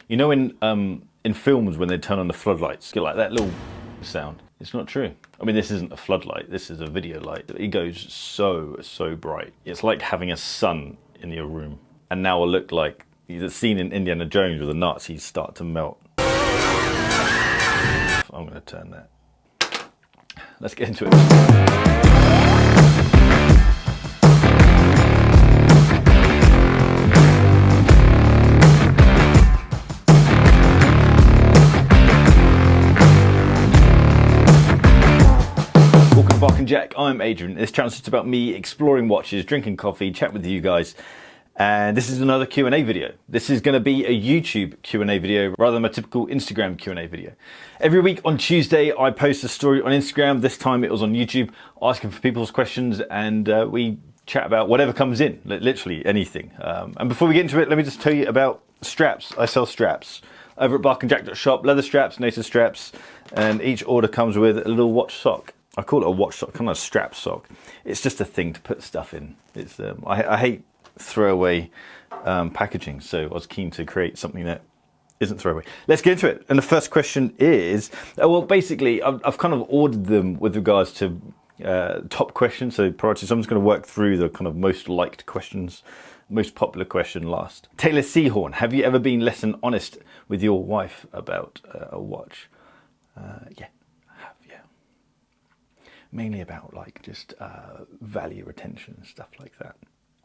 You know in films when they turn on the floodlights, get like that little sound. It's not true. I mean, this isn't a floodlight, this is a video light. It goes so bright. It's like having a sun in your room. And now it'll look like the scene in Indiana Jones where the Nazis start to melt. I'm gonna turn that. Let's get into it. Jack, I'm Adrian. This channel is about me exploring watches, drinking coffee, chat with you guys, and this is another Q&A video. This is going to be a YouTube Q&A video rather than my typical Instagram Q&A video. Every week on Tuesday I post a story on Instagram. This time it was on YouTube, asking for people's questions, and we chat about whatever comes in, literally anything. And before we get into it, let me just tell you about straps. I sell straps over at barkandjack.shop, leather straps, native straps, and each order comes with a little watch sock. I call it a watch sock, kind of a strap sock. It's just a thing to put stuff in. It's I hate throwaway packaging, so I was keen to create something that isn't throwaway. Let's get into it. And the first question is, well, basically, I've kind of ordered them with regards to top questions, so priority. So I'm just going to work through the kind of most liked questions, most popular question last. Taylor Seahorn, have you ever been less than honest with your wife about a watch? Yeah. Mainly about like just value retention and stuff like that.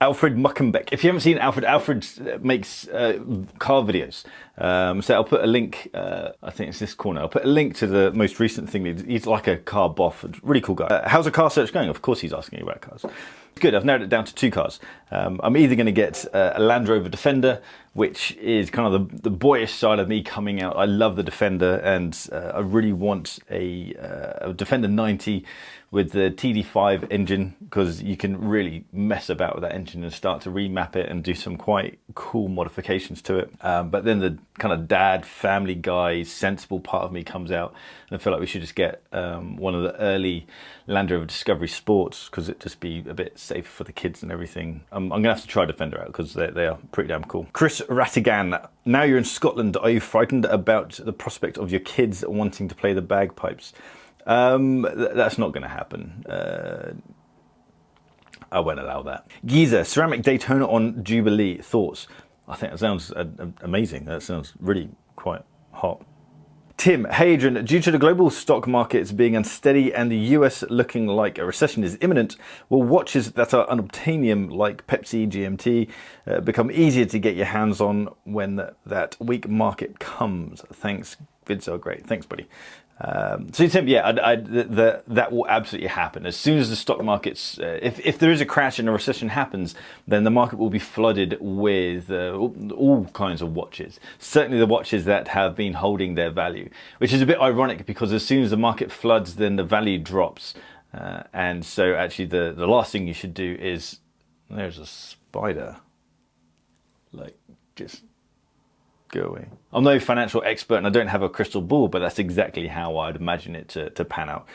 Alfred Muckenbeck. If you haven't seen Alfred, Alfred makes car videos. So I'll put a link, I think it's this corner. I'll put a link to the most recent thing. He's like a car boff, really cool guy. How's the car search going? Of course he's asking you about cars. Good, I've narrowed it down to 2 cars. I'm either going to get a Land Rover Defender, which is kind of the boyish side of me coming out. I love the Defender, and I really want a Defender 90 with the TD5 engine, because you can really mess about with that engine and start to remap it and do some quite cool modifications to it. But then the kind of dad, family guy, sensible part of me comes out, and I feel like we should just get one of the early Land Rover Discovery Sports, because it'd just be a bit safer for the kids and everything. I'm going to have to try Defender out, because they are pretty damn cool. Chris Rattigan, now you're in Scotland, are you frightened about the prospect of your kids wanting to play the bagpipes? That's not going to happen. I won't allow that. Giza, ceramic Daytona on Jubilee, thoughts? I think that sounds amazing. That sounds really quite hot. Tim, hey Adrian, due to the global stock markets being unsteady and the US looking like a recession is imminent, will watches that are unobtainium like Pepsi, GMT become easier to get your hands on when that weak market comes? Thanks, vids are great. Thanks, buddy. So Tim, yeah, that will absolutely happen. As soon as the stock markets, if there is a crash and a recession happens, then the market will be flooded with all kinds of watches. Certainly the watches that have been holding their value, which is a bit ironic, because as soon as the market floods, then the value drops. And so actually the last thing you should do is, there's a spider, like just go away. I'm no financial expert and I don't have a crystal ball, but that's exactly how I'd imagine it to pan out.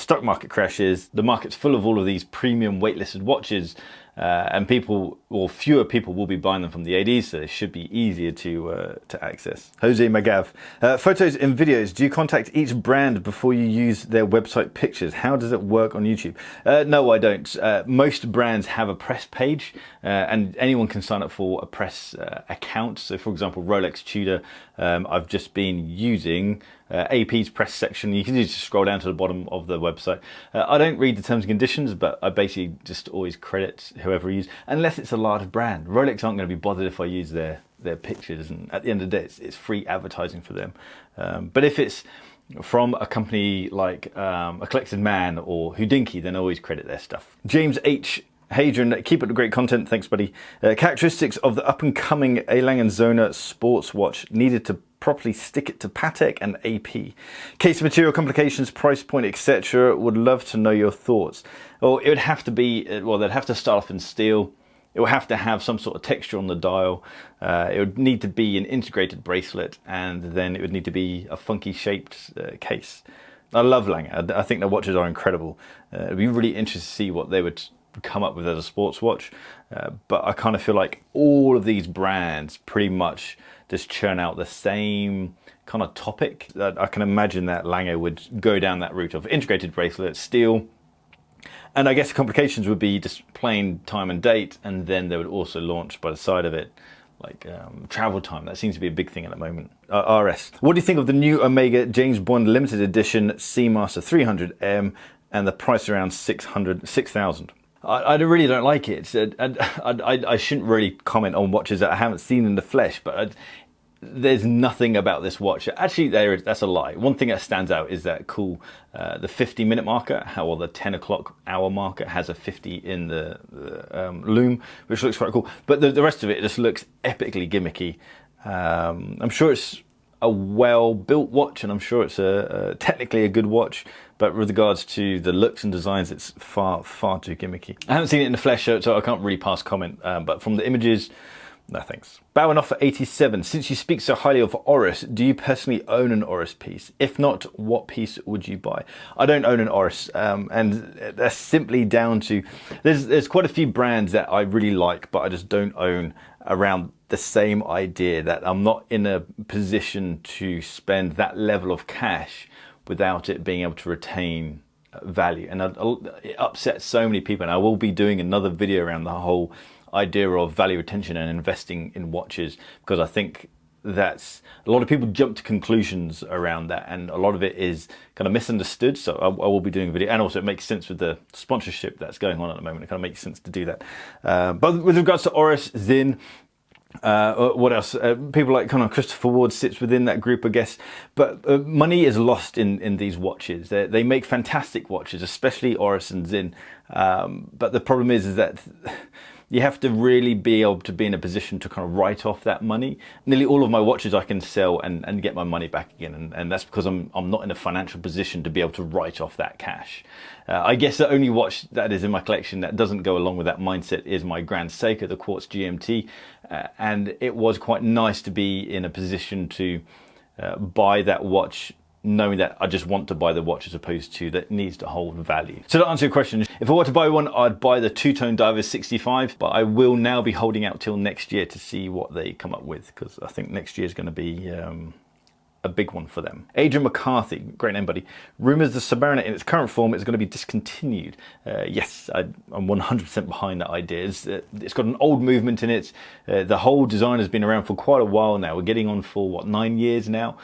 Stock market crashes, the market's full of all of these premium waitlisted watches, and people, or fewer people, will be buying them from the ADs, so they should be easier to access. Jose Magav, photos and videos, do you contact each brand before you use their website pictures? How does it work on YouTube? No, I don't. Most brands have a press page, and anyone can sign up for a press account. So for example, Rolex Tudor, I've just been using AP's press section. You can just scroll down to the bottom of the website. I don't read the terms and conditions, but I basically just always credit whoever I use, unless it's a large brand. Rolex aren't going to be bothered if I use their pictures, and at the end of the day, it's free advertising for them. But if it's from a company like A Collected Man or Houdinki, then I always credit their stuff. James H. Hadrian, keep up the great content. Thanks, buddy. Characteristics of the up-and-coming A. Lange & Söhne sports watch needed to properly stick it to Patek and AP. Case material, complications, price point, etc. Would love to know your thoughts. Well, it would have to be, well, they'd have to start off in steel. It will have to have some sort of texture on the dial. It would need to be an integrated bracelet, and then it would need to be a funky shaped case. I love Lange. I think their watches are incredible. It'd be really interesting to see what they would come up with as a sports watch. But I kind of feel like all of these brands pretty much just churn out the same kind of topic. I can imagine that Lange would go down that route of integrated bracelet, steel, and I guess the complications would be just plain time and date, and then they would also launch by the side of it like travel time. That seems to be a big thing at the moment. RS, what do you think of the new Omega James Bond limited edition Seamaster 300M and the price around 6,000? I really don't like it. I shouldn't really comment on watches that I haven't seen in the flesh, but there's nothing about this watch. Actually, that's a lie. One thing that stands out is that cool, the 50-minute marker, or the 10 o'clock hour marker has a 50 in the loom, which looks quite cool. But the rest of it just looks epically gimmicky. I'm sure it's a well-built watch, and I'm sure it's technically a good watch, but with regards to the looks and designs, it's far too gimmicky. I haven't seen it in the flesh, so I can't really pass comment, but from the images, no thanks. Bowing off for 87. Since you speak so highly of Oris, do you personally own an Oris piece? If not, what piece would you buy? I don't own an Oris, and that's simply down to there's quite a few brands that I really like, but I just don't own, around the same idea that I'm not in a position to spend that level of cash without it being able to retain value. And it upsets so many people, and I will be doing another video around the whole idea of value retention and investing in watches, because I think that's a lot of people jump to conclusions around that, and a lot of it is kind of misunderstood. So I will be doing a video, and also it makes sense with the sponsorship that's going on at the moment. It kind of makes sense to do that. But with regards to Oris, Zinn, what else? People like kind of Christopher Ward sits within that group, I guess. But money is lost in these watches. They make fantastic watches, especially Oris and Zinn. But the problem is that you have to really be able to be in a position to kind of write off that money. Nearly all of my watches I can sell and get my money back again, and that's because I'm not in a financial position to be able to write off that cash. I guess the only watch that is in my collection that doesn't go along with that mindset is my Grand Seiko, the Quartz GMT, and it was quite nice to be in a position to buy that watch, knowing that I just want to buy the watch as opposed to that needs to hold value. So to answer your question, if I were to buy one, I'd buy the two-tone Divers 65, but I will now be holding out till next year to see what they come up with, because I think next year is going to be a big one for them. Adrian McCarthy, great name, buddy. Rumours the Submariner in its current form is going to be discontinued. Yes, I'm 100% behind that idea. It's got an old movement in it. The whole design has been around for quite a while now. We're getting on for, what, 9 years now?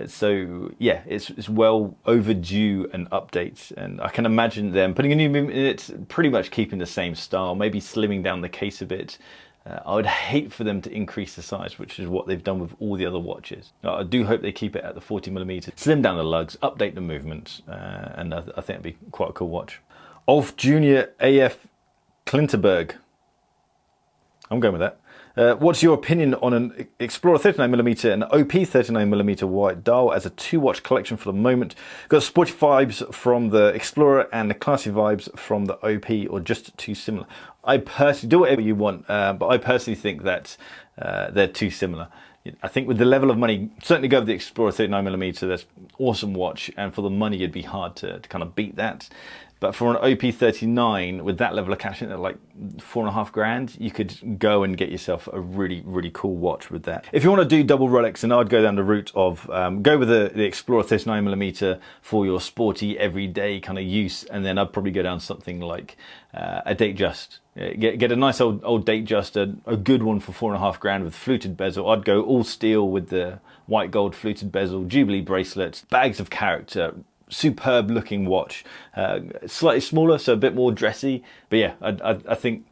So yeah, it's well overdue an update, and I can imagine them putting a new movement in it, pretty much keeping the same style, maybe slimming down the case a bit. I would hate for them to increase the size, which is what they've done with all the other watches. I do hope they keep it at the 40mm, slim down the lugs, update the movement, and I think it'd be quite a cool watch. Ulf Jr. AF Klinterberg. I'm going with that. What's your opinion on an Explorer 39mm and OP 39mm white dial as a two-watch collection for the moment? Got sporty vibes from the Explorer and the classy vibes from the OP, or just too similar? I personally, do whatever you want, but I personally think that they're too similar. I think with the level of money, certainly go with the Explorer 39mm, that's an awesome watch, and for the money it'd be hard to kind of beat that. But for an OP39 with that level of cash in it, like $4.5 grand, you could go and get yourself a really cool watch with that. If you want to do double Rolex, then I'd go down the route of go with the Explorer 39mm for your sporty everyday kind of use, and then I'd probably go down something like a Datejust. Get a nice old Datejust, a good one for $4.5 grand with fluted bezel. I'd go all steel with the white gold fluted bezel, Jubilee bracelets, bags of character. Superb looking watch, slightly smaller, so a bit more dressy, but yeah, I think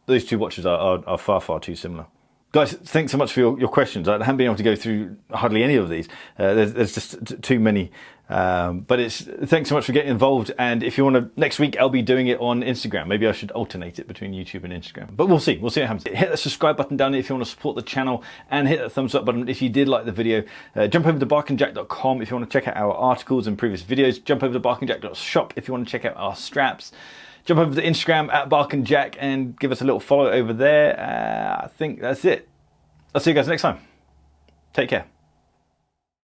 those two watches are far too similar. Guys, thanks so much for your questions. I haven't been able to go through hardly any of these. There's just too many. But thanks so much for getting involved. And if you want to, next week I'll be doing it on Instagram. Maybe I should alternate it between YouTube and Instagram. But we'll see. We'll see what happens. Hit the subscribe button down there if you want to support the channel, and hit that thumbs up button if you did like the video. Jump over to barkandjack.com if you want to check out our articles and previous videos. Jump over to barkandjack.shop if you want to check out our straps. Jump over to Instagram at barkandjack and give us a little follow over there. I think that's it. I'll see you guys next time. Take care.